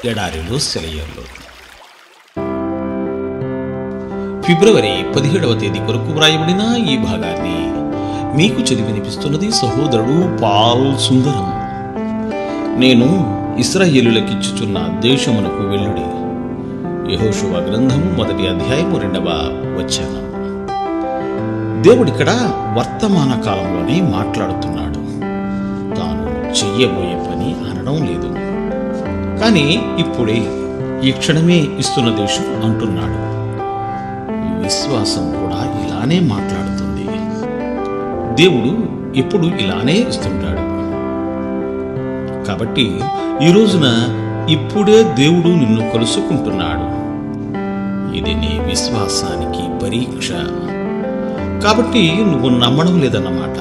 ఎడారిలో సెలయేర్లు. ఫిబ్రవరి 17వ తేదీ కొరకు వ్రాయబడిన ఈ భాగాన్ని మీకు చదివి వినిపిస్తున్నది సహోదరుడు పాల్ సుందరం. నేను ఇశ్రాయేలులకిచ్చుచున్న దేశమునకు వెళ్ళుడి. యెహోషువ గ్రంథము 1వ అధ్యాయము 2వ వచనం. దేవుడిక్కడ వర్తమాన కాలంలోనే మాట్లాడుతున్నాడు. తాను చెయ్యబోయే పని అనడం లేదు, కానీ ఇప్పుడే ఈ క్షణమే ఇస్తున్న దేశం అంటున్నాడు. విశ్వాసం కూడా ఇలానే మాట్లాడుతుంది. దేవుడు ఎప్పుడు ఇలానే ఇస్తుంటాడు. కాబట్టి ఈ రోజున ఇప్పుడే దేవుడు నిన్ను కలుసుకుంటున్నాడు. ఇది నీ విశ్వాసానికి పరీక్ష. కాబట్టి నువ్వు నమ్మడం లేదన్నమాట.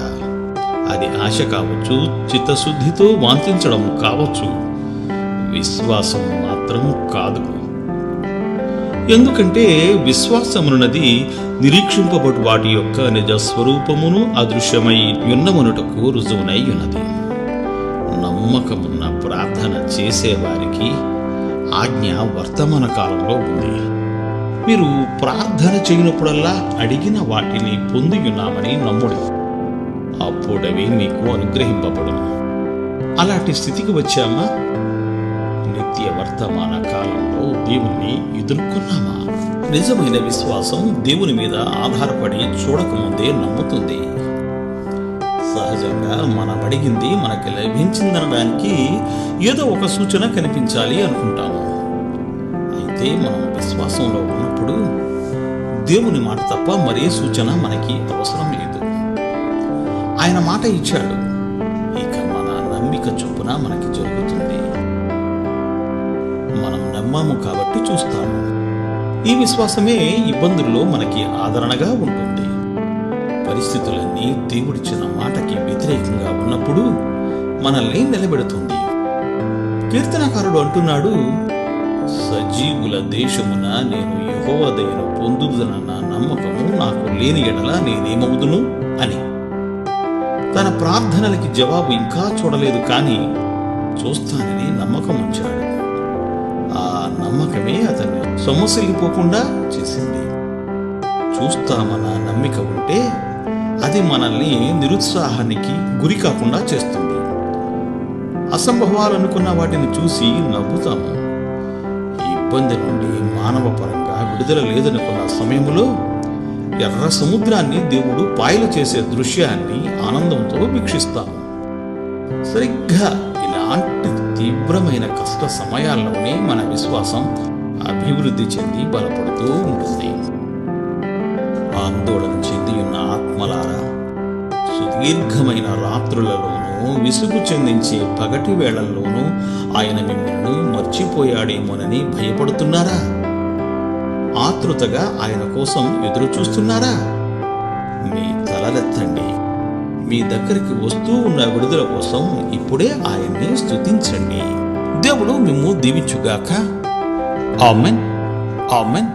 అది ఆశ కావచ్చు, చిత్తశుద్ధితో వాంఛించడం కావచ్చు, విశ్వాసం మాత్రం కాదు. ఎందుకంటే విశ్వాసమున్నది నిరీక్షింపబడు వాటి యొక్క నిజ స్వరూపమును అదృశ్యమై యున్నమనుటకు రుజువునై ఉన్నది. నమ్మకమున్న ప్రార్థన చేసేవారికి ఆజ్ఞ వర్తమాన కాలంలో ఉంది. మీరు ప్రార్థన చేయనప్పుడల్లా అడిగిన వాటిని పొందియున్నామని నమ్ముడి, అప్పుడవి మీకు అనుగ్రహింపబడును. అలాంటి స్థితికి వచ్చామా? నిత్య వర్తమాన కాలంలో దేవుని ఎదుర్కొన్నామా? నిజమైన విశ్వాసం దేవుని మీద ఆధారపడి చూడకముందే నమ్ముతుంది. సహజంగా మనం అడిగింది మనకి లభించిందనడానికి ఏదో ఒక సూచన కనిపించాలి అనుకుంటాము. అయితే మనం విశ్వాసంలో ఉన్నప్పుడు దేవుని మాట తప్ప మరే సూచన మనకి అవసరం లేదు. ఆయన మాట ఇచ్చాడు, ఇక మన నమ్మిక చొప్పున మనకి జరుగుతుంది. మనం నమ్మాము కాబట్టి చూస్తాము. ఈ విశ్వాసమే ఇబ్బందుల్లో మనకి ఆదరణగా ఉంటుంది. పరిస్థితులన్నీ దేవుడిచ్చిన మాటకి వ్యతిరేకంగా ఉన్నప్పుడు మనల్ని నిలబెడుతుంది. కీర్తనకారుడు అంటున్నాడు, సజీవుల దేశమున నేను యెహోవా దయను పొందుదనన్న నమ్మకము నాకు లేని ఎడల నేనేమవుదును అని. తన ప్రార్థనలకి జవాబు ఇంకా చూడలేదు, కానీ చూస్తానని నమ్మకం ఉంచాడు. ఆ నమ్మకమే అతన్ని సొమ్మసిల్లిపోకుండా చేసింది. చూస్తామన్న నమ్మిక ఉంటే అది మనల్ని నిరుత్సాహానికి గురి కాకుండా చేస్తుంది. అసంభవాలనుకున్న వాటిని చూసి నవ్వుతాము. ఈ ఇబ్బంది నుండి మానవ పరంగా విడుదల లేదనుకున్న సమయంలో ఎర్ర సముద్రాన్ని దేవుడు పాయలు చేసే దృశ్యాన్ని ఆనందంతో వీక్షిస్తాము. సరిగ్గా ఇలాంటి తీవ్రమైన కష్ట సమయాల్లోనే మన విశ్వాసం అభివృద్ధి చెంది బలపడుతూ ఉంటుంది. ఆందోళన చెంది ఉన్న ఆత్మలారా, సుదీర్ఘమైన రాత్రులలోనూ విసుగు చెందించే పగటి వేళల్లోనూ ఆయన మిమ్మల్ని మర్చిపోయాడేమోనని భయపడుతున్నారా? ఆతృతగా ఆయన కోసం ఎదురు చూస్తున్నారా? మీ తలలెత్తండి. మీ దగ్గరికి వస్తూ ఉన్న విడుదల కోసం ఇప్పుడే ఆయన్ని స్తుతించండి. దేవుడు మిమ్ము దీవించుగాక. Amen, amen.